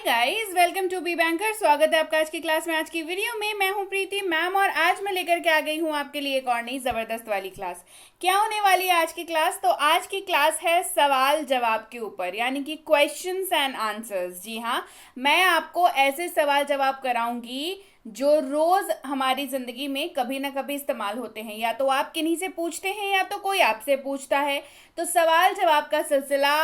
Guys, welcome to be banker. स्वागत है आपका आज की क्लास में। आज की वीडियो में मैं हूं प्रीति मैम और आज मैं लेकर के आ गई हूं आपके लिए एक और नई जबरदस्त वाली क्लास। क्या होने वाली है आज की क्लास? तो आज की क्लास है सवाल जवाब के ऊपर, यानी कि क्वेश्चंस एंड आंसर्स। जी हाँ, मैं आपको ऐसे सवाल जवाब कराऊंगी जो रोज हमारी जिंदगी में कभी ना कभी इस्तेमाल होते हैं। या तो आप किन्हीं से पूछते हैं या तो कोई आपसे पूछता है। तो सवाल जवाब का सिलसिला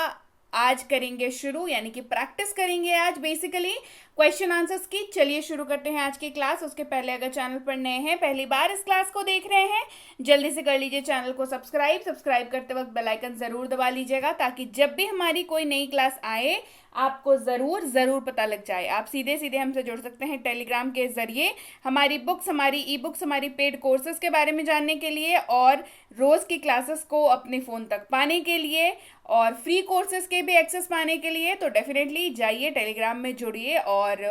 आज करेंगे शुरू, यानी कि प्रैक्टिस करेंगे आज बेसिकली क्वेश्चन आंसर्स की। चलिए शुरू करते हैं आज की क्लास। उसके पहले अगर चैनल पर नए हैं, पहली बार इस क्लास को देख रहे हैं, जल्दी से कर लीजिए चैनल को सब्सक्राइब करते वक्त बेल आइकन जरूर दबा लीजिएगा, ताकि जब भी हमारी कोई नई क्लास आए आपको जरूर पता लग जाए। आप सीधे सीधे हमसे जुड़ सकते हैं टेलीग्राम के जरिए, हमारी बुक्स, हमारी ई बुक्स, हमारी पेड कोर्सेज के बारे में जानने के लिए और रोज की क्लासेस को अपने फोन तक पाने के लिए और फ्री कोर्सेज के भी एक्सेस पाने के लिए। तो डेफिनेटली जाइए टेलीग्राम में जुड़िए और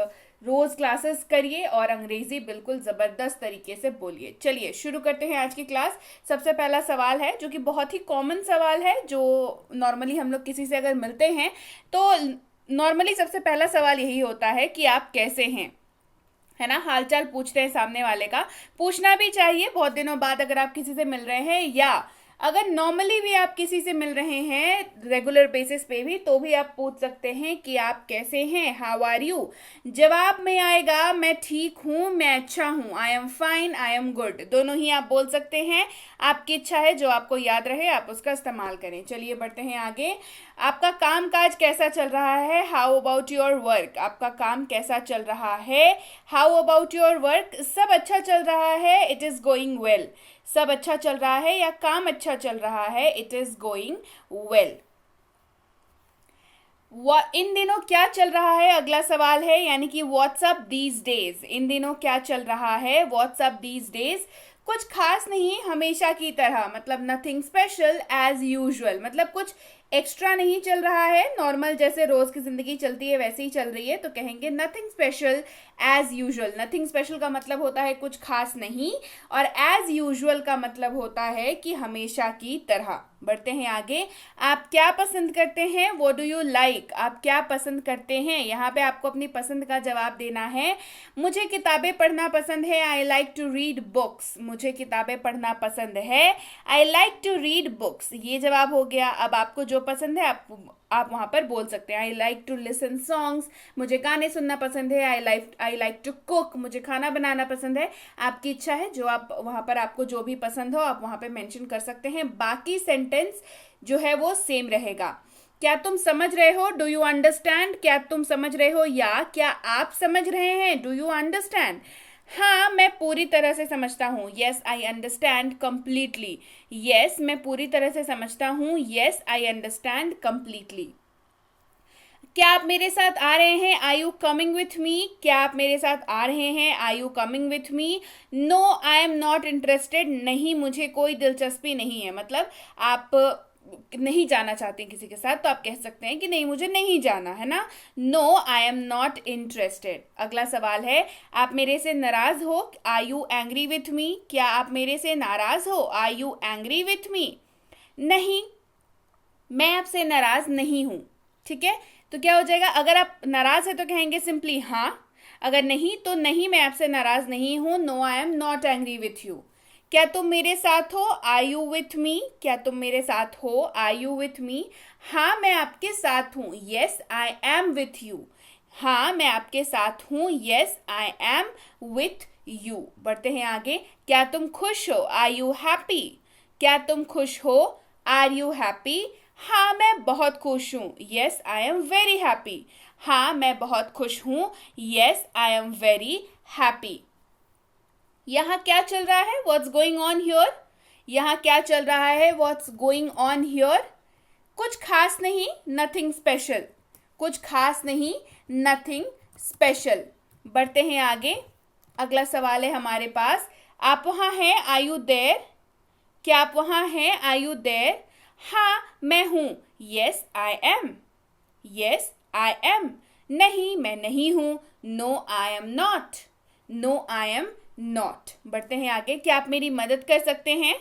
रोज क्लासेस करिए और अंग्रेजी बिल्कुल जबरदस्त तरीके से बोलिए। चलिए शुरू करते हैं आज की क्लास। सबसे पहला सवाल है जो कि बहुत ही कॉमन सवाल है, जो नॉर्मली हम लोग किसी से अगर मिलते हैं तो नॉर्मली सबसे पहला सवाल यही होता है कि आप कैसे हैं, है ना। हालचाल पूछते हैं सामने वाले का, पूछना भी चाहिए बहुत दिनों बाद अगर आप किसी से मिल रहे हैं, या अगर नॉर्मली भी आप किसी से मिल रहे हैं रेगुलर बेसिस पे भी, तो भी आप पूछ सकते हैं कि आप कैसे हैं, हाउ आर यू। जवाब में आएगा मैं ठीक हूं, मैं अच्छा हूं, I am fine, I am good. दोनों ही आप बोल सकते हैं, आपकी इच्छा है, जो आपको याद रहे आप उसका इस्तेमाल करें। चलिए बढ़ते हैं आगे। आपका काम काज कैसा चल रहा है, हाउ अबाउट योर वर्क। आपका काम कैसा चल रहा है, हाउ अबाउट योर वर्क। सब अच्छा चल रहा है, इट इज गोइंग वेल। सब अच्छा चल रहा है या काम अच्छा चल रहा है, इट इज गोइंग वेल। इन दिनों क्या चल रहा है, अगला सवाल है, यानी कि व्हाट्सअप दीज डेज। इन दिनों क्या चल रहा है, व्हाट्सअप दीज डेज। कुछ खास नहीं, हमेशा की तरह, मतलब नथिंग स्पेशल, एज यूजुअल, मतलब कुछ एक्स्ट्रा नहीं चल रहा है, नॉर्मल जैसे रोज की जिंदगी चलती है वैसे ही चल रही है। तो कहेंगे nothing special as usual. Nothing special का मतलब होता है कुछ खास नहीं, और एज यूजुअल का मतलब होता है कि हमेशा की तरह। बढ़ते हैं आगे। आप क्या पसंद करते हैं, व्हाट डू यू लाइक। आप क्या पसंद करते हैं, यहाँ पे आपको अपनी पसंद का जवाब देना है। मुझे किताबें पढ़ना पसंद है, I like to read books. मुझे किताबें पढ़ना पसंद है, I like to read books. ये जवाब हो गया। अब आपको जो पसंद है आप वहां पर बोल सकते हैं। I like to listen songs, मुझे गाने सुनना पसंद है। आई लाइक टू कुक, मुझे खाना बनाना पसंद है। आपकी इच्छा है, जो आप वहां पर आपको जो भी पसंद हो आप वहां पर मेंशन कर सकते हैं। बाकी सेंटेंस जो है वो सेम रहेगा। क्या तुम समझ रहे हो, डू यू अंडरस्टैंड। क्या तुम समझ रहे हो या क्या आप समझ रहे हैं, डू यू अंडरस्टैंड। हाँ, मैं पूरी तरह से समझता हूँ, yes I understand completely. Yes, मैं पूरी तरह से समझता हूँ, येस आई अंडरस्टैंड कंप्लीटली। क्या आप मेरे साथ आ रहे हैं, I you coming with me. क्या आप मेरे साथ आ रहे हैं, I you coming with me. No I am not interested, नहीं मुझे कोई दिलचस्पी नहीं है, मतलब आप नहीं जाना चाहते हैं किसी के साथ, तो आप कह सकते हैं कि नहीं मुझे नहीं जाना, है ना। No I am not interested. अगला सवाल है, आप मेरे से नाराज हो, are you angry with me. क्या आप मेरे से नाराज हो, are you angry with me. नहीं, मैं आपसे नाराज नहीं हूं। ठीक है, तो क्या हो जाएगा, अगर आप नाराज है तो कहेंगे सिंपली हाँ, अगर नहीं तो नहीं, मैं आपसे नाराज नहीं हूं, no I am not angry with you. क्या तुम मेरे साथ हो, आर यू विथ मी। क्या तुम मेरे साथ हो, आर यू विथ मी। हाँ मैं आपके साथ हूँ, yes I am with you. हाँ मैं आपके साथ हूँ, yes I am with you. बढ़ते हैं आगे। क्या तुम खुश हो, आर यू हैप्पी। क्या तुम खुश हो, आर यू हैप्पी। हाँ मैं बहुत खुश हूँ, yes I am very happy. हाँ मैं बहुत खुश हूँ, yes I am very happy. यहाँ क्या चल रहा है, व्हाट्स गोइंग ऑन हियर। यहाँ क्या चल रहा है, व्हाट्स गोइंग ऑन हियर। कुछ खास नहीं, नथिंग स्पेशल। कुछ खास नहीं, नथिंग स्पेशल। बढ़ते हैं आगे। अगला सवाल है हमारे पास, आप वहाँ हैं, आर यू देयर। क्या आप वहाँ हैं, आर यू देयर। हाँ मैं हूँ, yes I am. Yes I am. नहीं मैं नहीं हूँ, no I am not. No I am not. बढ़ते हैं आगे। क्या आप मेरी मदद कर सकते हैं।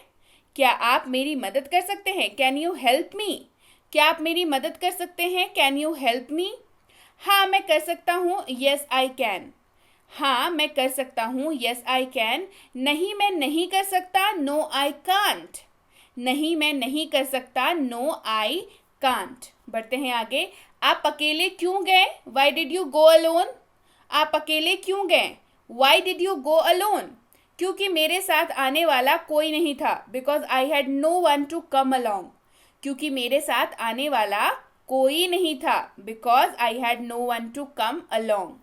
क्या आप मेरी मदद कर सकते हैं, कैन यू हेल्प मी। क्या आप मेरी मदद कर सकते हैं, कैन यू हेल्प मी। हाँ मैं कर सकता हूँ, यस आई कैन। हाँ मैं कर सकता हूँ, यस आई कैन। नहीं मैं नहीं कर सकता, नो आई कांट। नहीं मैं नहीं कर सकता, नो आई कांट। बढ़ते हैं आगे। आप अकेले क्यों गए, why did you go alone. आप अकेले क्यों गए, why did you go alone. क्योंकि मेरे साथ आने वाला कोई नहीं था, because I had no one to come along. क्योंकि मेरे साथ आने वाला कोई नहीं था, because I had no one to come along.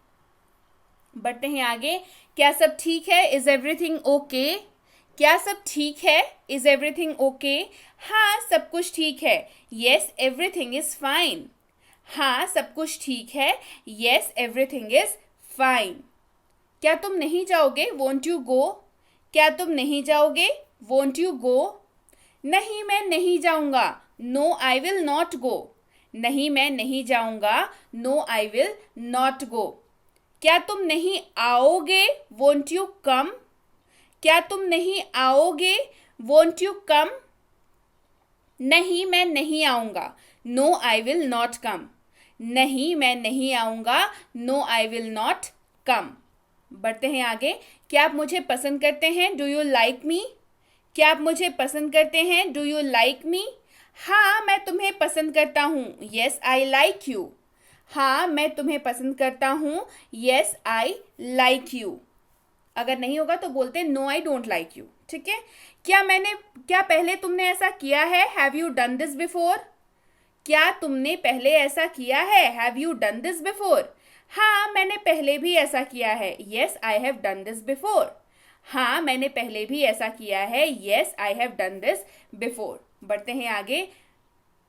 बढ़ते हैं आगे। क्या सब ठीक है, इज एवरीथिंग ओके। क्या सब ठीक है, इज एवरीथिंग ओके। हाँ सब कुछ ठीक है, येस एवरीथिंग इज फाइन। हाँ सब कुछ ठीक है, येस एवरीथिंग इज फाइन। क्या तुम नहीं जाओगे, वोंट यू गो। क्या तुम नहीं जाओगे, वोंट यू गो। नहीं मैं नहीं जाऊंगा, no I will not go. नहीं मैं नहीं जाऊंगा, no I will not go. क्या तुम नहीं आओगे, वोंट यू कम। क्या तुम नहीं आओगे, वोंट यू कम। नहीं मैं नहीं आऊंगा, no I will not come. नहीं मैं नहीं आऊंगा, no I will not come. बढ़ते हैं आगे। क्या आप मुझे पसंद करते हैं, डू यू लाइक मी। क्या आप मुझे पसंद करते हैं, डू यू लाइक मी। हाँ मैं तुम्हें पसंद करता हूँ, येस आई लाइक यू। हाँ मैं तुम्हें पसंद करता हूँ, येस आई लाइक यू। अगर नहीं होगा तो बोलते no I don't like you, ठीक है। क्या पहले तुमने ऐसा किया है, have you done this before. क्या तुमने पहले ऐसा किया है, have you done this before. हाँ मैंने पहले भी ऐसा किया है, yes I have done this before. हाँ मैंने पहले भी ऐसा किया है, yes I have done this before. बढ़ते हैं आगे।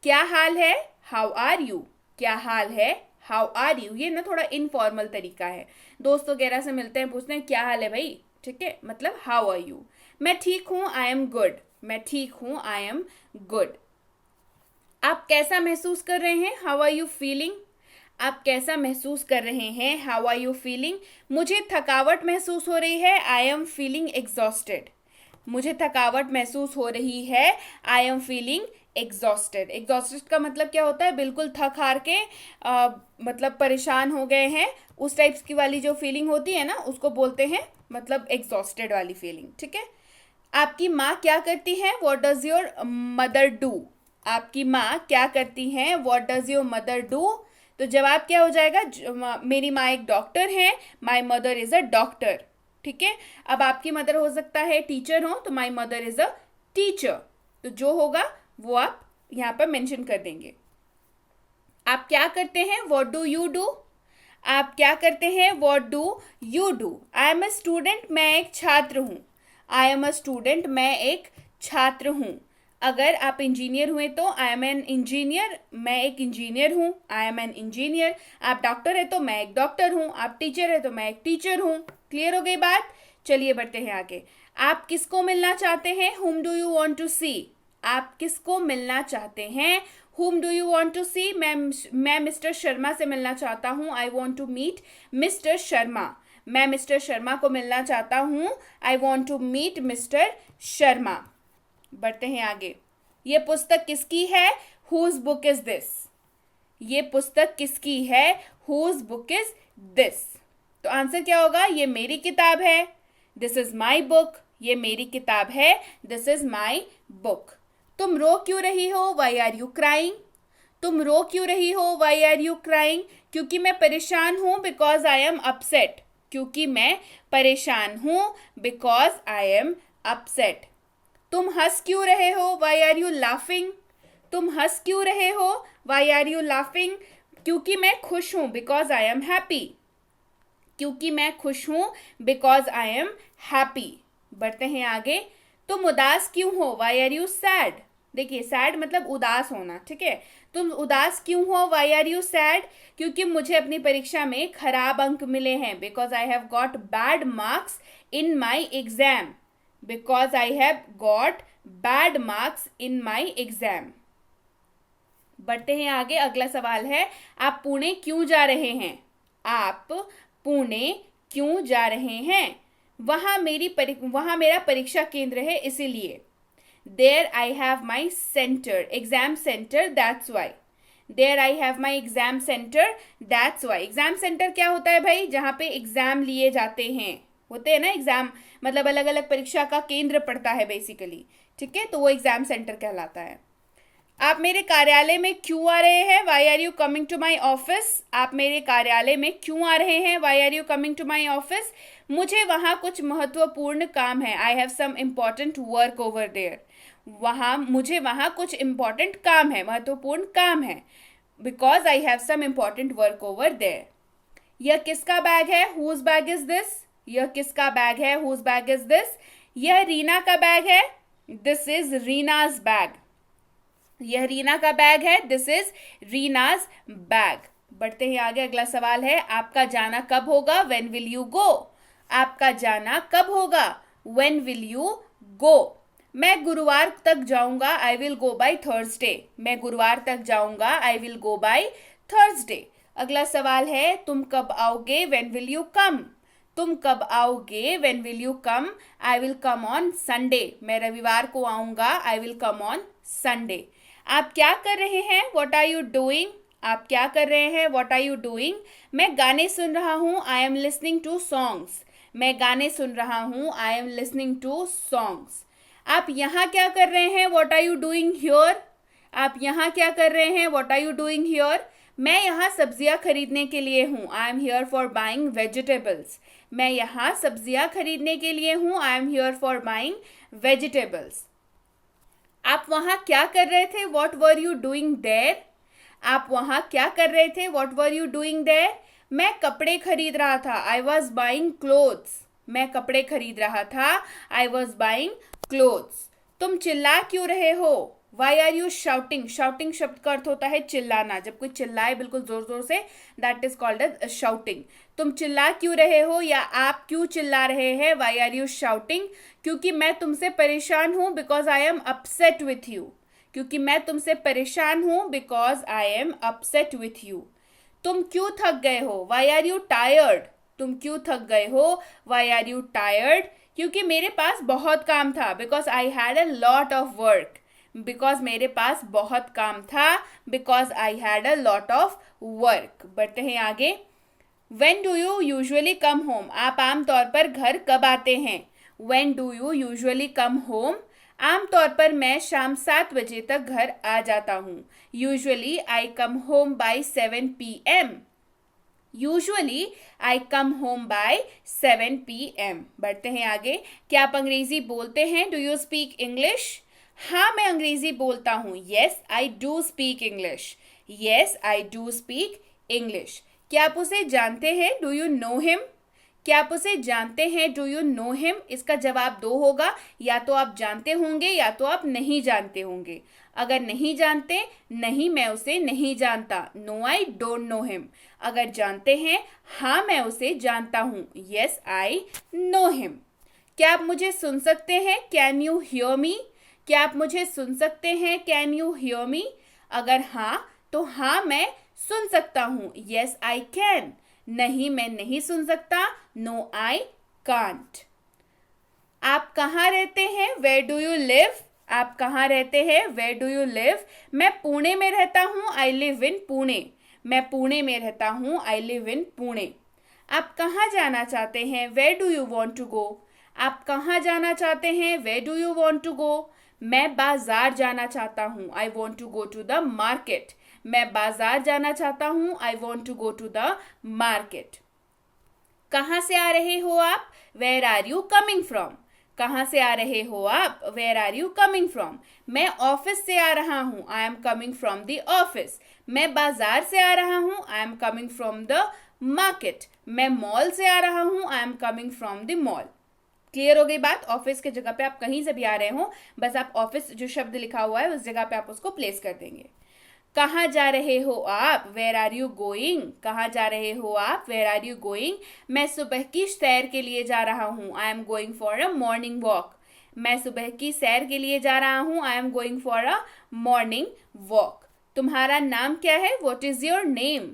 क्या हाल है, हाउ आर यू। क्या हाल है, हाउ आर यू। ये ना थोड़ा इनफॉर्मल तरीका है, दोस्त वगैरह से मिलते हैं, पूछते हैं क्या हाल है भाई, ठीक है, मतलब हाउ आर यू। मैं ठीक हूँ, आई एम गुड। मैं ठीक हूँ, आई एम गुड। आप कैसा महसूस कर रहे हैं, हाउ आर यू फीलिंग। आप कैसा महसूस कर रहे हैं, हाउ आर यू फीलिंग। मुझे थकावट महसूस हो रही है, आई एम फीलिंग एग्जॉस्टेड। मुझे थकावट महसूस हो रही है, I am feeling exhausted. Exhausted का मतलब क्या होता है, बिल्कुल थक हार के मतलब परेशान हो गए हैं, उस टाइप्स की वाली जो फीलिंग होती है ना, उसको बोलते हैं मतलब एग्जॉस्टेड वाली फीलिंग, ठीक है। आपकी माँ क्या करती है, what does your mother do. आपकी माँ क्या करती हैं, what does your mother do. तो जवाब क्या हो जाएगा, मेरी माँ एक डॉक्टर है, my mother is a doctor, ठीक है। अब आपकी मदर हो सकता है टीचर हो, तो my mother is a teacher. तो जो होगा वो आप यहाँ पर मेंशन कर देंगे। आप क्या करते हैं, व्हाट डू यू डू। आप क्या करते हैं, what do you do. I am a student, मैं एक छात्र हूँ। आई एम अ स्टूडेंट, मैं एक छात्र हूँ। अगर आप इंजीनियर हुए तो आई एम एन इंजीनियर, मैं एक इंजीनियर हूँ, आई एम एन इंजीनियर। आप डॉक्टर है तो मैं एक डॉक्टर हूँ, आप टीचर है तो मैं एक टीचर हूँ। क्लियर हो गई बात। चलिए बढ़ते हैं आगे। आप किसको मिलना चाहते हैं, whom do you want to see. आप किसको मिलना चाहते हैं, whom do you want to see. मैं मिस्टर शर्मा से मिलना चाहता हूँ, I want to meet mister Sharma. मैं मिस्टर शर्मा को मिलना चाहता हूँ, I want to meet mister Sharma. बढ़ते हैं आगे। ये पुस्तक किसकी है, हुज बुक इज दिस। ये पुस्तक किसकी है, हुज बुक इज दिस। तो आंसर क्या होगा, ये मेरी किताब है, दिस इज माई बुक। ये मेरी किताब है, दिस इज माई बुक। तुम रो क्यों रही हो, वाई आर यू क्राइंग। तुम रो क्यों रही हो, वाई आर यू क्राइंग। क्योंकि मैं परेशान हूं, बिकॉज आई एम अपसेट। क्योंकि मैं परेशान हूं, बिकॉज आई एम अपसेट। तुम हंस क्यों रहे हो, वाई आर यू लाफिंग। तुम हंस क्यों रहे हो, वाई आर यू लाफिंग। क्योंकि मैं खुश हूं, बिकॉज आई एम हैप्पी। क्योंकि मैं खुश हूं, बिकॉज आई एम हैप्पी। बढ़ते हैं आगे। तुम उदास क्यों हो, वाई आर यू सैड। देखिए सैड मतलब उदास होना, ठीक है। तुम उदास क्यों हो, वाई आर यू सैड। क्योंकि मुझे अपनी परीक्षा में खराब अंक मिले हैं, because I have got bad marks in my exam. Because I have got bad marks in my exam. बढ़ते हैं आगे। अगला सवाल है, आप पुणे क्यों जा रहे हैं। आप पुणे क्यों जा रहे हैं। वहां मेरा परीक्षा केंद्र है, इसीलिए। There I have my centre, exam centre, that's why. There I have my exam centre, that's why. Exam centre क्या होता है भाई? जहाँ पे एग्जाम लिए जाते हैं, होते हैं ना एग्जाम, मतलब अलग अलग परीक्षा का केंद्र पड़ता है बेसिकली, ठीक है, तो वो एग्जाम सेंटर कहलाता है। आप मेरे कार्यालय में क्यों आ रहे हैं? Why are you coming to my office? आप मेरे कार्यालय में क्यों आ रहे हैं? Why are you coming to my office? मुझे वहाँ कुछ महत्वपूर्ण काम है, I have some important work over there. मुझे वहाँ कुछ इम्पॉर्टेंट काम है, महत्वपूर्ण काम है, because I have some important work over there. यह किसका बैग है? Whose bag is this? यह किसका बैग है? Whose bag is this? यह रीना का बैग है, दिस इज रीनाज बैग। यह रीना का बैग है, दिस इज रीनाज बैग। बढ़ते हैं आगे, अगला सवाल है, आपका जाना कब होगा? When will you go? आपका जाना कब होगा? When will you go? मैं गुरुवार तक जाऊंगा, I will go by Thursday. मैं गुरुवार तक जाऊंगा, I will go by Thursday. अगला सवाल है, तुम कब आओगे? When will you come? तुम कब आओगे? When will you come? I will come on Sunday. मैं रविवार को आऊंगा, I will come on Sunday. आप क्या कर रहे हैं? What are you doing? आप क्या कर रहे हैं? What are you doing? मैं गाने सुन रहा हूँ, I am listening to songs. मैं गाने सुन रहा हूँ, I am listening to songs. आप यहाँ क्या कर रहे हैं? What are you doing here? आप यहाँ क्या कर रहे हैं? What are you doing here? मैं यहाँ सब्जियाँ खरीदने के लिए हूँ, I am here for buying vegetables. मैं यहाँ सब्जियाँ खरीदने के लिए हूँ, I am here for buying vegetables. आप वहाँ क्या कर रहे थे? What were you doing there? आप वहाँ क्या कर रहे थे? What were you doing there? मैं कपड़े खरीद रहा था, आई वॉज बाइंग क्लोथ्स। मैं कपड़े खरीद रहा था, आई वॉज बाइंग क्लोथ्स। तुम चिल्ला क्यों रहे हो? Why are you shouting? Shouting शब्द का अर्थ होता है चिल्लाना, जब कोई चिल्लाए बिल्कुल जोर जोर से, that is called as shouting. तुम चिल्ला क्यों रहे हो या आप क्यों चिल्ला रहे हैं? Why are you shouting? क्योंकि मैं तुमसे परेशान हूं, because I am upset with you. क्योंकि मैं तुमसे परेशान हूं, because I am upset with you. तुम क्यों थक गए हो? Why are you tired? तुम क्यों थक गए हो? Why are you tired? क्योंकि मेरे पास बहुत काम था, because I had a lot of work. Because मेरे पास बहुत काम था, because I had a lot of work. बढ़ते हैं आगे, when do you usually come home? आप आमतौर पर घर कब आते हैं? When do you usually come home? आमतौर पर मैं शाम 7 बजे तक घर आ जाता हूँ। Usually I come home by 7 PM। Usually I come home by 7 PM। बढ़ते हैं आगे, क्या आप अंग्रेजी बोलते हैं? Do you speak English? हाँ, मैं अंग्रेजी बोलता हूँ। Yes I do speak English. Yes I do speak English. क्या आप उसे जानते हैं? Do you know him? क्या आप उसे जानते हैं? Do you know him? इसका जवाब 2 होगा, या तो आप जानते होंगे या तो आप नहीं जानते होंगे। अगर नहीं जानते, नहीं, मैं उसे नहीं जानता, no I don't know him. अगर जानते हैं, हाँ, मैं उसे जानता हूँ, येस आई नो हिम। क्या आप मुझे सुन सकते हैं? Can you hear me? क्या आप मुझे सुन सकते हैं? Can you hear me? अगर हाँ, तो हाँ, मैं सुन सकता हूँ, येस आई कैन। नहीं, मैं नहीं सुन सकता, नो आई कांट। आप कहाँ रहते हैं? Where do you live? आप कहाँ रहते हैं? Where do you live? मैं पुणे में रहता हूँ, आई लिव इन पुणे। मैं पुणे में रहता हूँ, आई लिव इन पुणे। आप कहाँ जाना चाहते हैं? Where do you want to go? आप कहाँ जाना चाहते हैं? Where do you want to go? मैं बाजार जाना चाहता हूँ, I want to go to the market. मैं बाजार जाना चाहता हूँ, I want to go to the market. कहाँ से आ रहे हो आप? Where are you coming from? कहाँ से आ रहे हो आप? Where are you coming from? मैं ऑफिस से आ रहा हूँ, I am coming from the office. मैं बाजार से आ रहा हूँ, I am coming from the market. मैं मॉल से आ रहा हूँ, I am coming from the mall. Clear हो गई बात? ऑफिस के जगह पे आप कहीं से भी आ रहे हो, बस आप ऑफिस जो शब्द लिखा हुआ है उस जगह पे आप उसको प्लेस कर देंगे। कहाँ जा रहे हो आप? Where are you going? कहाँ जा रहे हो आप? Where are you going? मैं सुबह की सैर के लिए जा रहा हूँ, I am going for a morning walk. मैं सुबह की सैर के लिए जा रहा हूँ, I am going for a morning walk. तुम्हारा नाम क्या है? What is your name?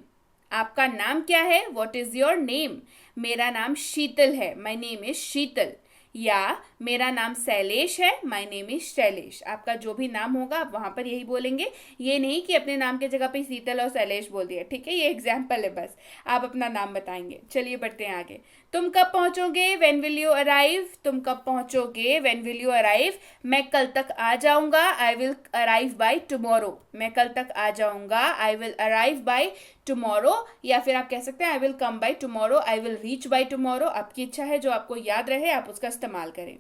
आपका नाम क्या है? What is your name? मेरा नाम शीतल है, माई नेम इज शीतल। या मेरा नाम शैलेश है, माय नेम इज शैलेश। आपका जो भी नाम होगा आप वहां पर यही बोलेंगे, ये नहीं कि अपने नाम की जगह पे शीतल और शैलेश बोल दिया, ठीक है, ये एग्जाम्पल है बस, आप अपना नाम बताएंगे। चलिए बढ़ते हैं आगे। तुम कब पहुंचोगे, व्हेन विल यू अराइव, तुम कब पहुंचोगे, व्हेन विल यू अराइव, मैं कल तक आ जाऊंगा, I will arrive by tomorrow, मैं कल तक आ जाऊंगा, I will arrive by tomorrow, या फिर आप कह सकते हैं I will come by tomorrow, I will reach by tomorrow, आपकी इच्छा है, जो आपको याद रहे आप उसका इस्तेमाल करें।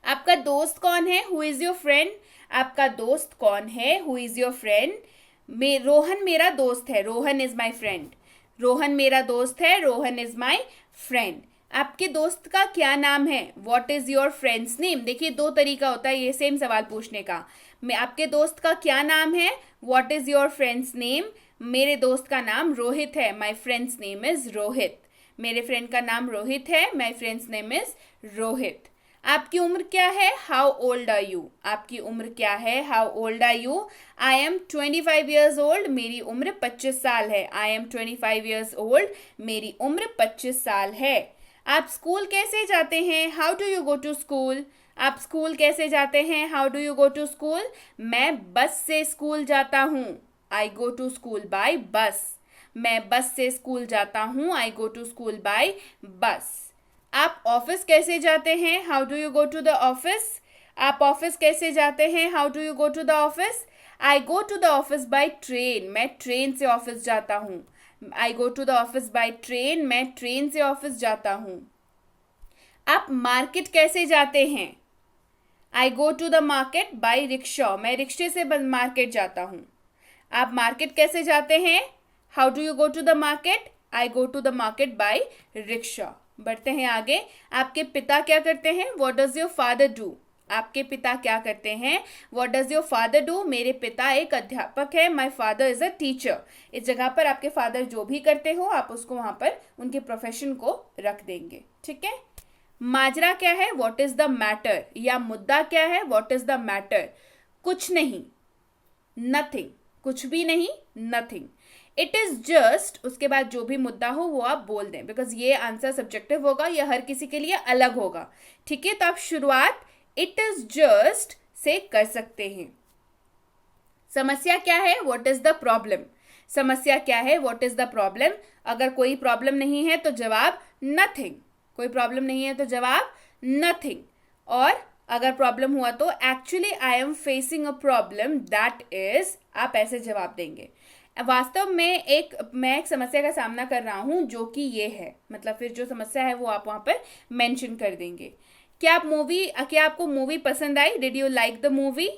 आपका दोस्त कौन है, हु इज योर फ्रेंड, आपका दोस्त कौन है, who is your friend, Rohan मेरा दोस्त है, Rohan is my friend, Rohan मेरा दोस्त है, रोहन इज माई फ्रेंड। आपके दोस्त का क्या नाम है, what is your friends name. देखिए दो तरीका होता है ये सेम सवाल पूछने का। मैं आपके दोस्त का क्या नाम है, what is your friends name, मेरे दोस्त का नाम रोहित है, my friends name is Rohit, मेरे फ्रेंड का नाम रोहित है, my friends name is Rohit. आपकी उम्र क्या है, हाउ ओल्ड आर यू, आपकी उम्र क्या है, how old are you, I am 25 years old, मेरी उम्र 25 साल है, आई एम 25 ईयर्स ओल्ड, मेरी उम्र 25 साल है। आप स्कूल कैसे जाते हैं, how do you go to school, आप स्कूल कैसे जाते हैं, how do you go to school, मैं बस से स्कूल जाता हूँ, I go to school by bus, मैं बस से स्कूल जाता हूँ, I go to school by bus. आप ऑफिस कैसे जाते हैं, how do you go to the office, आप ऑफिस कैसे जाते हैं, how do you go to the office, I go to the office by train, मैं ट्रेन से ऑफिस जाता हूँ, I go to the office by train, मैं train से ऑफिस जाता हूँ। आप मार्केट कैसे जाते हैं, I go to the market by rickshaw, मैं रिक्शे से मार्केट जाता हूँ। आप मार्केट कैसे जाते हैं, how do you go to the market, I go to the market by rickshaw. बढ़ते हैं आगे। आपके पिता क्या करते हैं, what does your father do, आपके पिता क्या करते हैं, what does your father do, मेरे पिता एक अध्यापक है, my father is a teacher. इस जगह पर आपके फादर जो भी करते हो आप उसको वहां पर उनके प्रोफेशन को रख देंगे, ठीक है। माजरा क्या है, व्हाट इज द मैटर, या मुद्दा क्या है, व्हाट इज द मैटर, कुछ नहीं, नथिंग, कुछ भी नहीं, नथिंग। इट इज जस्ट, उसके बाद जो भी मुद्दा हो वो आप बोल दें, बिकॉज ये आंसर सब्जेक्टिव होगा, यह हर किसी के लिए अलग होगा, ठीक है। तो आप शुरुआत इट इज जस्ट से कर सकते हैं। समस्या क्या है, व्हाट इज द प्रॉब्लम, समस्या क्या है, व्हाट इज द प्रॉब्लम। अगर कोई प्रॉब्लम नहीं है तो जवाब नथिंग, कोई प्रॉब्लम नहीं है तो जवाब नथिंग। और अगर प्रॉब्लम हुआ तो actually I am facing a problem that is, आप ऐसे जवाब देंगे। वास्तव में मैं एक समस्या का सामना कर रहा हूं जो कि ये है, मतलब फिर जो समस्या है वो आप वहां पर मेंशन कर देंगे। क्या आपको मूवी पसंद आई, did you like the movie,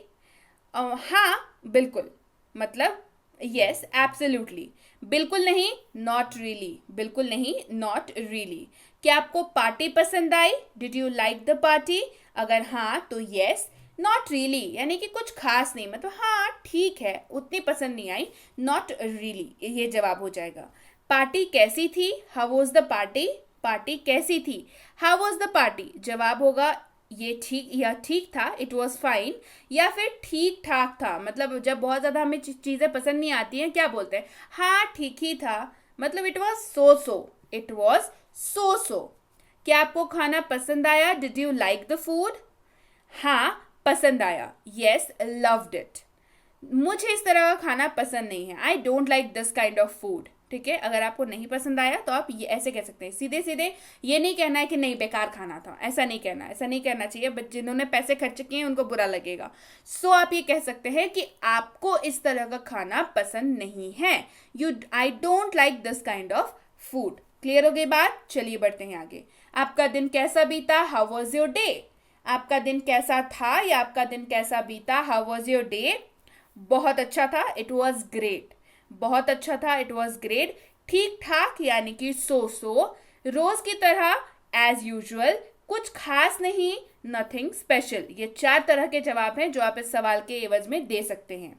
हाँ बिल्कुल, मतलब यस एब्सोल्युटली, बिल्कुल नहीं नॉट रियली, बिल्कुल नहीं नॉट रियली। क्या आपको पार्टी पसंद आई, did you like the party, अगर हाँ तो यस, नॉट रियली यानी कि कुछ खास नहीं, मतलब हाँ ठीक है, उतनी पसंद नहीं आई, नॉट रियली ये जवाब हो जाएगा। पार्टी कैसी थी, how was the party, party कैसी थी, हाउ वाज द पार्टी, जवाब होगा ये ठीक या ठीक था, इट वॉज फाइन, या फिर ठीक ठाक था। मतलब जब बहुत ज्यादा हमें चीजें पसंद नहीं आती हैं क्या बोलते हैं, हाँ ठीक ही था, मतलब it was so so, it was so so. क्या आपको खाना पसंद आया, did you like the food, हाँ पसंद आया, यस लव्ड इट। मुझे इस तरह का खाना पसंद नहीं है, I don't like this kind of food, ठीक है। अगर आपको नहीं पसंद आया तो आप ये ऐसे कह सकते हैं, सीधे सीधे ये नहीं कहना है कि नहीं बेकार खाना था, ऐसा नहीं कहना, ऐसा नहीं कहना चाहिए, बट जिन्होंने पैसे खर्च किए हैं उनको बुरा लगेगा। सो आप ये कह सकते हैं कि आपको इस तरह का खाना पसंद नहीं है, I don't like this kind of food. Clear हो गई बात, चलिए बढ़ते हैं आगे। आपका दिन कैसा बीता, हाउ वॉज योर डे, आपका दिन कैसा था या आपका दिन कैसा बीता, हाउ वॉज योर डे, बहुत अच्छा था, इट वॉज ग्रेट, बहुत अच्छा था, इट वॉज ग्रेट। ठीक ठाक यानी कि सो सो, रोज की तरह एज यूजुअल, कुछ खास नहीं, नथिंग स्पेशल। ये 4 तरह के जवाब हैं जो आप इस सवाल के एवज में दे सकते हैं।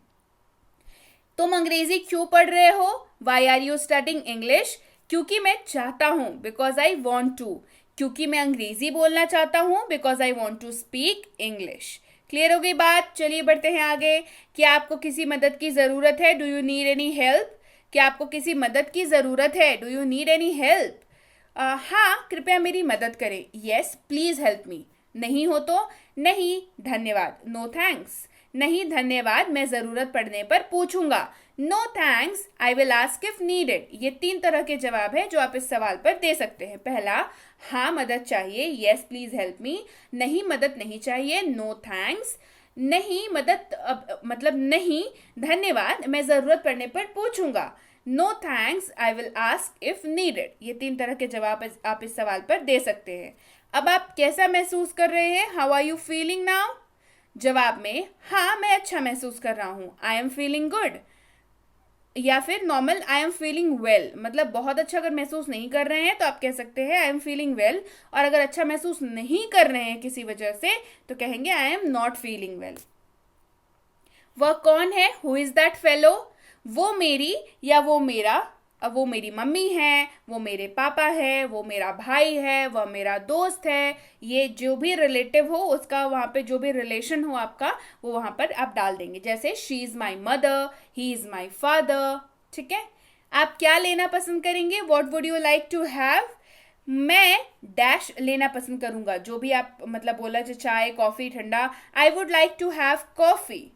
तुम अंग्रेजी क्यों पढ़ रहे हो, why are you studying English, क्योंकि मैं चाहता हूं, बिकॉज आई वॉन्ट टू, क्योंकि मैं अंग्रेजी बोलना चाहता हूं, because I want to speak English. Clear हो गई बात, चलिए बढ़ते हैं आगे। क्या आपको किसी मदद की जरूरत है, do you need any help, क्या आपको किसी मदद की जरूरत है, do you need any help, हाँ कृपया मेरी मदद करें, यस प्लीज हेल्प मी। नहीं हो तो नहीं धन्यवाद, नो थैंक्स। नहीं धन्यवाद, मैं जरूरत पड़ने पर पूछूंगा, no thanks I will ask if needed. ये 3 तरह के जवाब हैं जो आप इस सवाल पर दे सकते हैं। पहला, हाँ मदद चाहिए, यस प्लीज हेल्प मी। नहीं मदद नहीं चाहिए, नो थैंक्स। नहीं मदद मतलब नहीं धन्यवाद, मैं जरूरत पड़ने पर पूछूंगा, no thanks I will ask if needed. ये 3 तरह के जवाब आप इस सवाल पर दे सकते हैं। अब आप कैसा महसूस कर रहे हैं, how are you feeling now? जवाब में हाँ मैं अच्छा महसूस कर रहा हूँ, आई एम फीलिंग गुड। या फिर normal, I am feeling well. मतलब बहुत अच्छा अगर महसूस नहीं कर रहे हैं तो आप कह सकते हैं आई एम फीलिंग वेल, और अगर अच्छा महसूस नहीं कर रहे हैं किसी वजह से तो कहेंगे आई एम नॉट फीलिंग वेल। वह कौन है, हु इज दैट फेलो? वो मेरी या वो मेरा, अब वो मेरी मम्मी है, वो मेरे पापा है, वो मेरा भाई है, वह मेरा दोस्त है। ये जो भी रिलेटिव हो उसका वहाँ पे जो भी रिलेशन हो आपका वो वहाँ पर आप डाल देंगे। जैसे she is my mother, he is my father. ठीक है। आप क्या लेना पसंद करेंगे, what would you like to have? मैं डैश लेना पसंद करूंगा, जो भी आप मतलब बोला, जो चाय कॉफ़ी ठंडा, I would like to have coffee.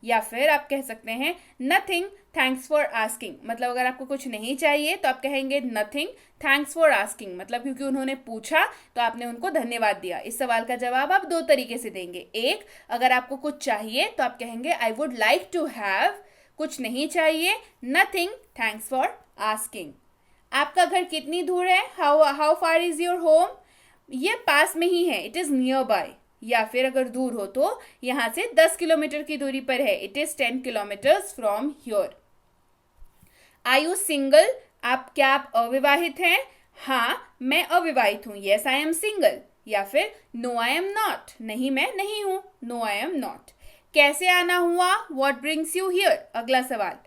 या फिर आप कह सकते हैं नथिंग थैंक्स फॉर आस्किंग। मतलब अगर आपको कुछ नहीं चाहिए तो आप कहेंगे नथिंग थैंक्स फॉर आस्किंग, मतलब क्योंकि उन्होंने पूछा तो आपने उनको धन्यवाद दिया। इस सवाल का जवाब आप 2 तरीके से देंगे। एक, अगर आपको कुछ चाहिए तो आप कहेंगे I would like to have, कुछ नहीं चाहिए नथिंग थैंक्स फॉर आस्किंग। आपका घर कितनी दूर है, how far is your home? ये पास में ही है, इट इज नियर बाय। या फिर अगर दूर हो तो यहां से 10 किलोमीटर की दूरी पर है, it is 10 kilometres from here. Are you single? क्या आप अविवाहित हैं? हाँ मैं अविवाहित हूं, यस आई एम सिंगल। या फिर नो आई एम नॉट, नहीं मैं नहीं हूं, नो आई एम नॉट। कैसे आना हुआ, वॉट ब्रिंग्स यू हियर? अगला सवाल,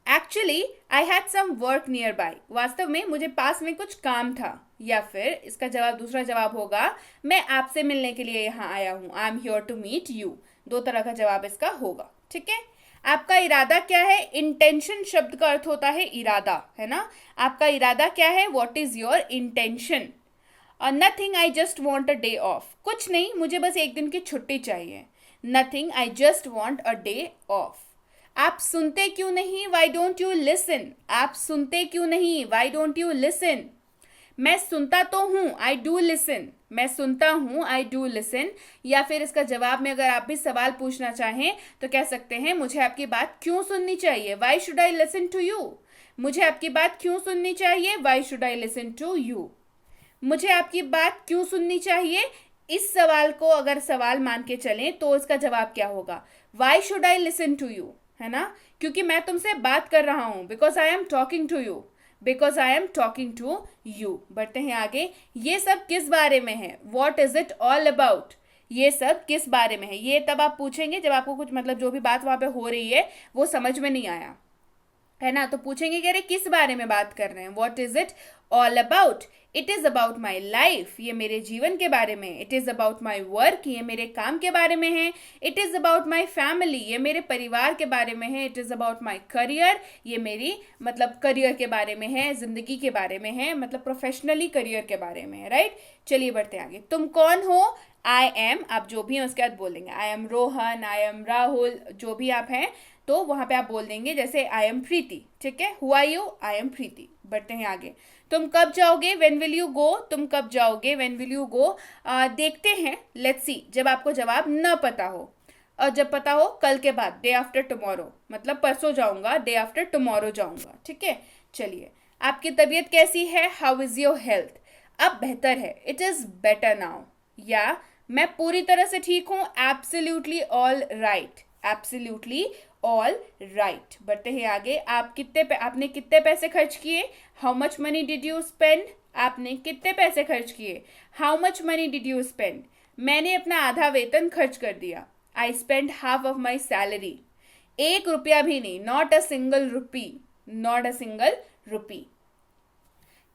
actually I had some work nearby, वास्तव में मुझे पास में कुछ काम था। या फिर इसका जवाब, दूसरा जवाब होगा मैं आपसे मिलने के लिए यहाँ आया हूँ, I am here to meet you. 2 तरह का जवाब इसका होगा। ठीक है। आपका इरादा क्या है? इंटेंशन शब्द का अर्थ होता है इरादा, है ना। आपका इरादा क्या है, what is your intention? Nothing I just want a day of, कुछ नहीं मुझे बस एक दिन की छुट्टी चाहिए, nothing I just want a day of. आप सुनते क्यों नहीं, वाई डोंट यू लिसन? आप सुनते क्यों नहीं, वाई डोंट यू लिसन? मैं सुनता तो हूं, आई डू लिसन, मैं सुनता हूं, आई डू लिसन। या फिर इसका जवाब में अगर आप भी सवाल पूछना चाहें तो कह सकते हैं मुझे आपकी बात क्यों सुननी चाहिए, why should I listen to you? मुझे आपकी बात क्यों सुननी चाहिए, why should I listen to you? मुझे आपकी बात क्यों सुननी चाहिए, इस सवाल को अगर सवाल मान के चलें तो इसका जवाब क्या होगा, why should I listen to you, है ना। क्योंकि मैं तुमसे बात कर रहा हूं, because I am talking to you, because I am talking to you. बढ़ते हैं आगे। ये सब किस बारे में है, what is it all about? ये सब किस बारे में है, ये तब आप पूछेंगे जब आपको कुछ मतलब जो भी बात वहां पे हो रही है वो समझ में नहीं आया, है ना। तो पूछेंगे कि अरे किस बारे में बात कर रहे हैं, what is it all about? It is about my life, ये मेरे जीवन के बारे में। It is about my work, ये मेरे काम के बारे में है। It is about my family, ये मेरे परिवार के बारे में है। It is about my career, ये मेरी मतलब करियर के बारे में है, जिंदगी के बारे में है, मतलब प्रोफेशनली करियर के बारे में है, राइट। चलिए बढ़ते आगे। तुम कौन हो, आई एम, आप जो भी हैं उसके बाद बोलेंगे I am Rohan, I am Rahul, जो भी आप हैं तो वहां पे आप बोल देंगे जैसे आई एम प्रीति। ठीक है, who are you, I am Preeti. बढ़ते हैं आगे। तुम कब जाओगे, व्हेन विल यू गो? तुम कब जाओगे, व्हेन विल यू गो? देखते हैं, लेट्स सी, जब आपको जवाब न पता हो। और जब पता हो कल के बाद, डे आफ्टर टुमारो, मतलब परसों जाऊंगा, डे आफ्टर टुमारो जाऊंगा। ठीक है। चलिए, आपकी तबीयत कैसी है, हाउ इज योर हेल्थ? अब बेहतर है, इट इज बेटर नाउ। या मैं पूरी तरह से ठीक हूं, absolutely all right, absolutely all right. बढ़ते हैं आगे। आपने कितने पैसे खर्च किए, how much money did you spend? आपने कितने पैसे खर्च किए, how much money did you spend? मैंने अपना आधा वेतन खर्च कर दिया, I spend half of my salary. 1 रुपया भी नहीं, not a single rupee, not a single rupee.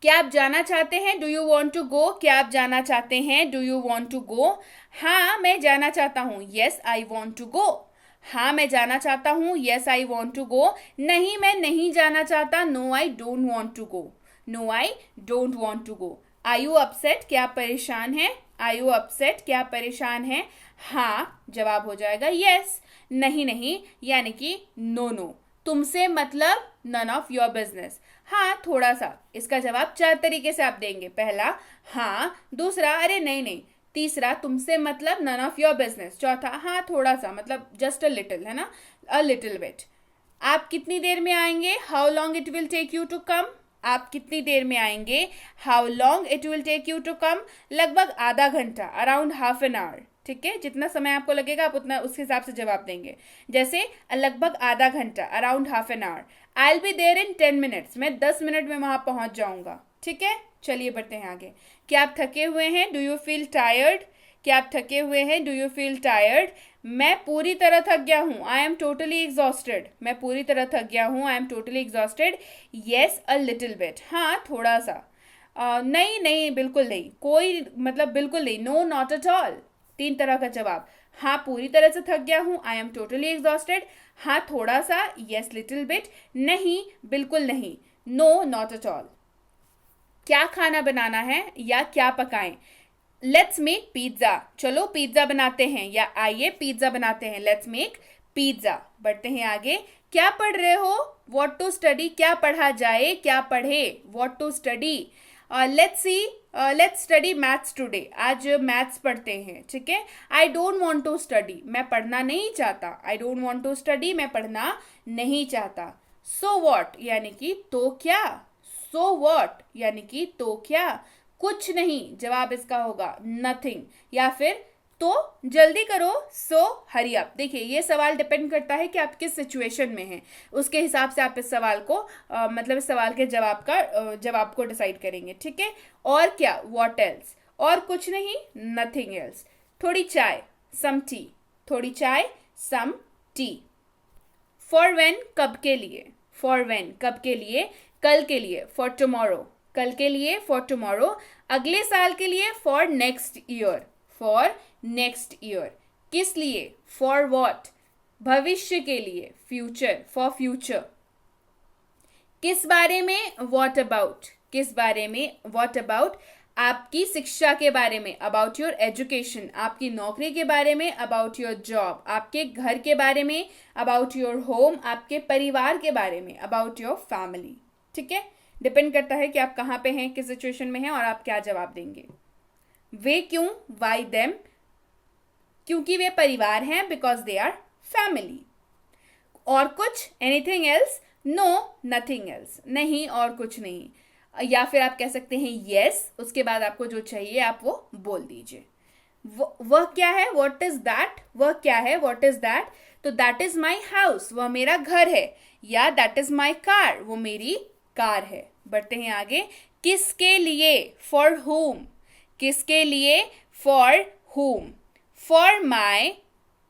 क्या आप जाना चाहते हैं, डू यू वॉन्ट टू गो? क्या आप जाना चाहते हैं, do you want to go? हाँ मैं जाना चाहता हूँ, yes I want to go. हाँ मैं जाना चाहता हूँ, yes I want to go. नहीं मैं नहीं जाना चाहता, no I don't want to go. No I don't want to go. Are you upset, क्या परेशान है? आर यू अपसेट, क्या परेशान है? हाँ जवाब हो जाएगा यस, नहीं नहीं यानी कि नो नो, तुमसे मतलब नन ऑफ योर बिजनेस, हाँ थोड़ा सा। इसका जवाब 4 तरीके से आप देंगे। पहला हाँ, दूसरा अरे नहीं नहीं, तीसरा तुमसे मतलब नन ऑफ योर बिजनेस, चौथा हाँ थोड़ा सा मतलब जस्ट अ लिटिल, है ना, अ लिटिल बिट। आप कितनी देर में आएंगे? How long it will take you to come. आप कितनी देर में आएंगे? How long it will take you to come. लगभग आधा घंटा, अराउंड हाफ एन आवर। ठीक है, जितना समय आपको लगेगा आप उतना उस हिसाब से जवाब देंगे। जैसे लगभग आधा घंटा, around half an hour. I will be there in 10 minutes, मैं 10 मिनट में वहां पहुंच जाऊंगा। ठीक है, चलिए बढ़ते हैं आगे। क्या आप थके हुए हैं? Do you feel tired. क्या आप थके हुए हैं? Do you feel tired. मैं पूरी तरह थक गया हूँ, आई एम टोटली एग्जॉस्टेड। मैं पूरी तरह थक गया हूँ, I am totally exhausted. Yes a little bit, हाँ थोड़ा सा। नहीं नहीं बिल्कुल नहीं, कोई मतलब बिल्कुल नहीं, नो नॉट एट ऑल। 3 तरह का जवाब। हाँ पूरी तरह से थक गया हूँ, आई एम टोटली एग्जॉस्टेड। हाँ थोड़ा सा, येस लिटिल बिट। नहीं बिल्कुल नहीं, नो नॉट एट ऑल। क्या खाना बनाना है या क्या पकाएं? लेट्स मेक पिज्जा, चलो पिज्जा बनाते हैं, या आइए पिज्जा बनाते हैं, लेट्स मेक पिज्जा। बढ़ते हैं आगे। क्या पढ़ रहे हो? व्हाट टू स्टडी, क्या पढ़ा जाए, क्या पढ़े, what to study. Let's study maths today, आज मैथ्स पढ़ते हैं। ठीक है, I don't want to study, मैं पढ़ना नहीं चाहता। I don't want to study, मैं पढ़ना नहीं चाहता। सो व्हाट यानी कि तो क्या। सो व्हाट यानी कि तो क्या, कुछ नहीं, जवाब इसका होगा नथिंग। या फिर तो जल्दी करो, सो हरी अप। देखिए ये सवाल डिपेंड करता है कि आप किस सिचुएशन में हैं, उसके हिसाब से आप इस सवाल को मतलब इस सवाल के जवाब को डिसाइड करेंगे। ठीक है, और क्या, व्हाट एल्स, और कुछ नहीं, नथिंग एल्स। थोड़ी चाय, सम टी, थोड़ी चाय, सम टी। फॉर व्हेन, कब के लिए। फॉर व्हेन, कब के लिए, कल के लिए। फॉर टुमारो, कल के लिए, फॉर टुमारो। अगले साल के लिए, for next year, for next year. किस लिए, फॉर व्हाट। भविष्य के लिए, फ्यूचर, फॉर फ्यूचर। किस बारे में, व्हाट अबाउट। किस बारे में, व्हाट अबाउट। आपकी शिक्षा के बारे में, अबाउट योर एजुकेशन। आपकी नौकरी के बारे में, अबाउट योर जॉब। आपके घर के बारे में, अबाउट योर होम। आपके परिवार के बारे में, अबाउट योर फैमिली। ठीक है, डिपेंड करता है कि आप कहाँ पे हैं, किस सिचुएशन में हैं और आप क्या जवाब देंगे। वे क्यों, वाई देम, क्योंकि वे परिवार हैं, बिकॉज दे आर फैमिली। और कुछ, anything else, no nothing else, नहीं और कुछ नहीं। या फिर आप कह सकते हैं येस, उसके बाद आपको जो चाहिए आप वो बोल दीजिए। वह क्या है, व्हाट इज दैट। वह क्या है, व्हाट इज दैट। तो दैट इज माई हाउस, वह मेरा घर है। या दैट इज माई कार, वो मेरी कार है। बढ़ते हैं आगे। किसके लिए, फॉर whom। किसके लिए, for whom। For my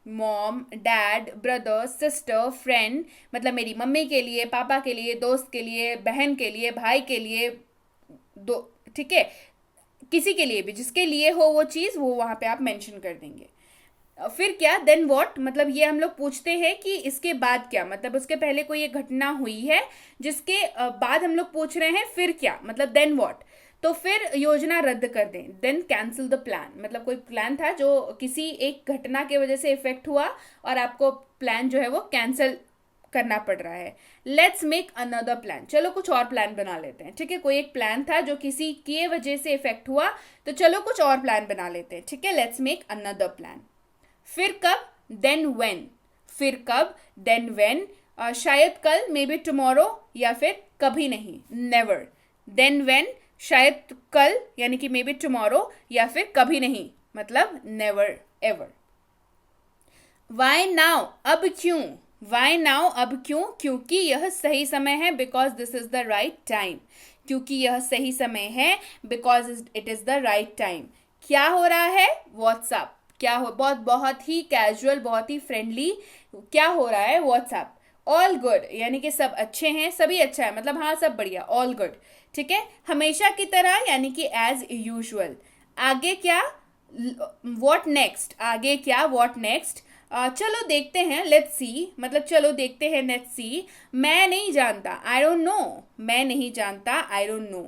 mom, dad, brother, sister, friend, मतलब मेरी मम्मी के लिए, पापा के लिए, दोस्त के लिए, बहन के लिए, भाई के लिए, दो, ठीक है, किसी के लिए भी, जिसके लिए हो वो चीज़, वो वहाँ पे आप मेंशन कर देंगे। फिर क्या, देन व्हाट, मतलब ये हम लोग पूछते हैं कि इसके बाद क्या, मतलब उसके पहले कोई एक घटना हुई है जिसके बाद हम लोग पूछ रहे हैं फिर क्या, मतलब देन व्हाट। तो फिर योजना रद्द कर दें, देन कैंसिल द प्लान, मतलब कोई प्लान था जो किसी एक घटना की वजह से इफेक्ट हुआ और आपको प्लान जो है वो कैंसिल करना पड़ रहा है। लेट्स मेक अनदर प्लान, चलो कुछ और प्लान बना लेते हैं। ठीक है, कोई एक प्लान था जो किसी की वजह से इफेक्ट हुआ, तो चलो कुछ और प्लान बना लेते हैं। ठीक है, लेट्स मेक अनदर प्लान। फिर कब, देन व्हेन। फिर कब, देन व्हेन। शायद कल, मे बी टुमारो, या फिर कभी नहीं, नेवर। देन व्हेन, शायद कल यानी कि मे बी टुमारो, या फिर कभी नहीं मतलब नेवर एवर। वाई नाउ, अब क्यों। वाई नाउ, अब क्यों, क्योंकि यह सही समय है, because this is the right time. क्योंकि यह सही समय है, because it is the right time. क्या हो रहा है, व्हाट्सएप। क्या हो, बहुत ही कैजुअल, बहुत ही फ्रेंडली, क्या हो रहा है, व्हाट्सएप। ऑल गुड यानी कि सब अच्छे हैं, सभी अच्छा है, मतलब हाँ सब बढ़िया, ऑल गुड। ठीक है, हमेशा की तरह यानी कि एज यूजुअल। आगे क्या, व्हाट नेक्स्ट। आगे क्या, व्हाट नेक्स्ट। चलो देखते हैं, लेट्स सी, मतलब चलो देखते हैं, लेट्स सी। मैं नहीं जानता, आई डोंट नो। मैं नहीं जानता, आई डोंट नो।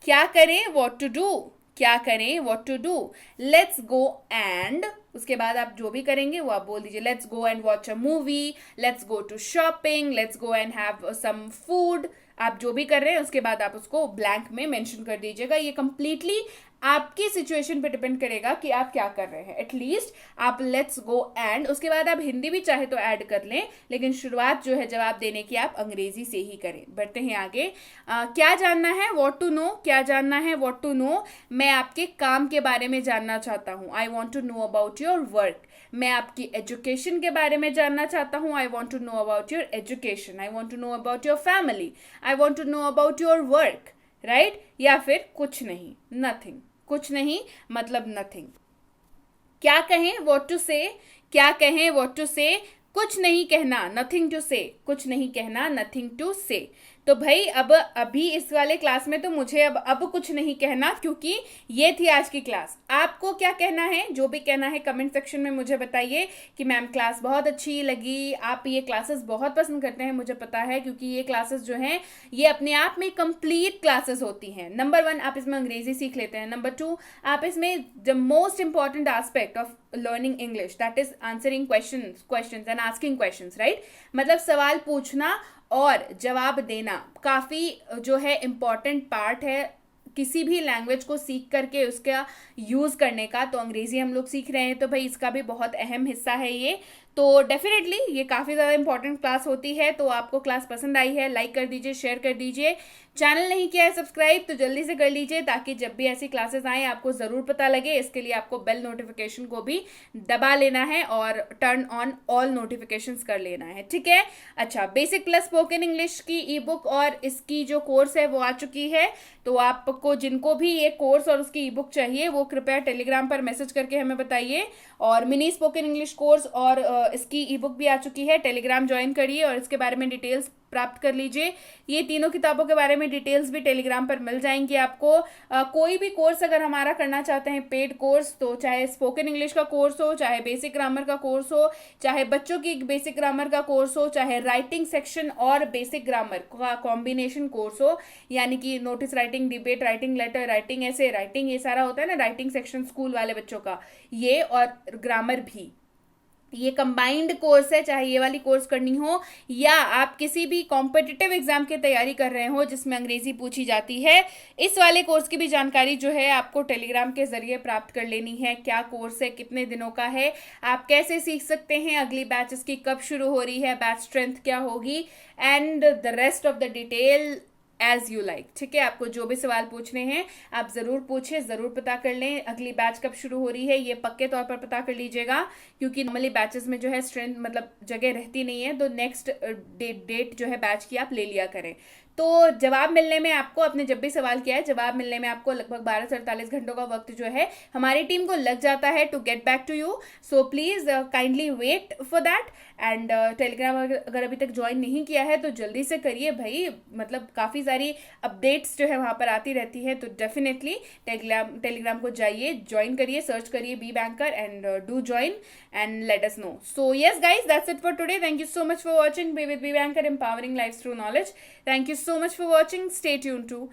क्या करें, व्हाट टू डू। क्या करें, what to do. Let's go and, उसके बाद आप जो भी करेंगे वो आप बोल दीजिए। Let's go and watch a movie, let's go to shopping, let's go and have some food. आप जो भी कर रहे हैं उसके बाद आप उसको ब्लैंक में मेंशन कर दीजिएगा। ये कंप्लीटली आपकी सिचुएशन पे डिपेंड करेगा कि आप क्या कर रहे हैं। एटलीस्ट आप लेट्स गो एंड, उसके बाद आप हिंदी भी चाहे तो ऐड कर लें, लेकिन शुरुआत जो है जवाब देने की आप अंग्रेजी से ही करें। बढ़ते हैं आगे। क्या जानना है, व्हाट टू नो। क्या जानना है, व्हाट टू नो। मैं आपके काम के बारे में जानना चाहता हूँ, I want to know about your work. मैं आपकी एजुकेशन के बारे में जानना चाहता हूँ, I want to know about your education. I want to know about your family, I want to know about your work, right. या फिर कुछ नहीं, नथिंग। कुछ नहीं मतलब नथिंग। क्या कहें, व्हाट टू से। क्या कहें, व्हाट टू से। कुछ नहीं कहना, नथिंग टू से। कुछ नहीं कहना, नथिंग टू से। तो भाई अब अभी इस वाले क्लास में तो मुझे अब कुछ नहीं कहना, क्योंकि ये थी आज की क्लास। आपको क्या कहना है, जो भी कहना है कमेंट सेक्शन में मुझे बताइए कि मैम क्लास बहुत अच्छी लगी, आप ये क्लासेस बहुत पसंद करते हैं, मुझे पता है, क्योंकि ये क्लासेस जो हैं ये अपने आप में कंप्लीट क्लासेस होती हैं। नंबर 1, आप इसमें अंग्रेजी सीख लेते हैं। नंबर 2, आप इसमें the most important aspect of learning English, that is answering questions and asking questions, right. मतलब सवाल पूछना और जवाब देना काफ़ी जो है इम्पॉर्टेंट पार्ट है किसी भी लैंग्वेज को सीख करके उसका यूज़ करने का। तो अंग्रेजी हम लोग सीख रहे हैं तो भाई इसका भी बहुत अहम हिस्सा है ये। तो डेफिनेटली ये काफ़ी ज़्यादा इंपॉर्टेंट क्लास होती है। तो आपको क्लास पसंद आई है, लाइक कर दीजिए, शेयर कर दीजिए। चैनल नहीं किया है सब्सक्राइब तो जल्दी से कर लीजिए, ताकि जब भी ऐसी क्लासेस आए आपको ज़रूर पता लगे। इसके लिए आपको बेल नोटिफिकेशन को भी दबा लेना है और टर्न ऑन ऑल नोटिफिकेशंस कर लेना है, ठीक है। अच्छा, बेसिक प्लस स्पोकन इंग्लिश की ई बुक और इसकी जो कोर्स है वो आ चुकी है। तो आपको जिनको भी ये कोर्स और उसकी ई बुक चाहिए वो कृपया टेलीग्राम पर मैसेज करके हमें बताइए। और मिनी स्पोकन इंग्लिश कोर्स और इसकी ई बुक भी आ चुकी है। टेलीग्राम ज्वाइन करिए और इसके बारे में डिटेल्स प्राप्त कर लीजिए। ये तीनों किताबों के बारे में डिटेल्स भी टेलीग्राम पर मिल जाएंगी आपको। कोई भी कोर्स अगर हमारा करना चाहते हैं पेड कोर्स, तो चाहे स्पोकन इंग्लिश का कोर्स हो, चाहे बेसिक ग्रामर का कोर्स हो, चाहे बच्चों की बेसिक ग्रामर का कोर्स हो, चाहे राइटिंग सेक्शन और बेसिक ग्रामर का कॉम्बिनेशन कोर्स हो, यानी कि notice writing, debate writing, letter writing, essay writing, ये सारा होता है ना राइटिंग सेक्शन स्कूल वाले बच्चों का, ये और ग्रामर भी, ये कंबाइंड कोर्स है। चाहे ये वाली कोर्स करनी हो या आप किसी भी कॉम्पिटिटिव एग्जाम की तैयारी कर रहे हो जिसमें अंग्रेजी पूछी जाती है, इस वाले कोर्स की भी जानकारी जो है आपको टेलीग्राम के जरिए प्राप्त कर लेनी है। क्या कोर्स है, कितने दिनों का है, आप कैसे सीख सकते हैं, अगली बैच इसकी कब शुरू हो रही है, बैच स्ट्रेंथ क्या होगी, and the rest of the detail as you like, ठीक है। आपको जो भी सवाल पूछने हैं आप जरूर पूछे, जरूर पता कर लें। अगली बैच कब शुरू हो रही है ये पक्के तौर पर पता कर लीजिएगा, क्योंकि नॉर्मली बैचेस में जो है स्ट्रेंथ मतलब जगह रहती नहीं है। तो नेक्स्ट डेट जो है बैच की आप ले लिया करें। तो जवाब मिलने में आपको, आपने जब भी सवाल किया है, जवाब मिलने में आपको लगभग 12 से 48 घंटों का वक्त जो है हमारी टीम को लग जाता है to get back to you. So please kindly wait for that. And Telegram अगर अभी तक ज्वाइन नहीं किया है तो जल्दी से करिए भाई, मतलब काफ़ी सारी अपडेट्स जो है वहाँ पर आती रहती है। तो डेफिनेटली टेलीग्राम को जाइए, ज्वाइन करिए, सर्च करिए Be Banker and do join and let us know. So yes guys, that's it for today. Thank you so much for watching. Be with Be Banker, empowering lives through knowledge. Thank you so much for watching. Stay tuned to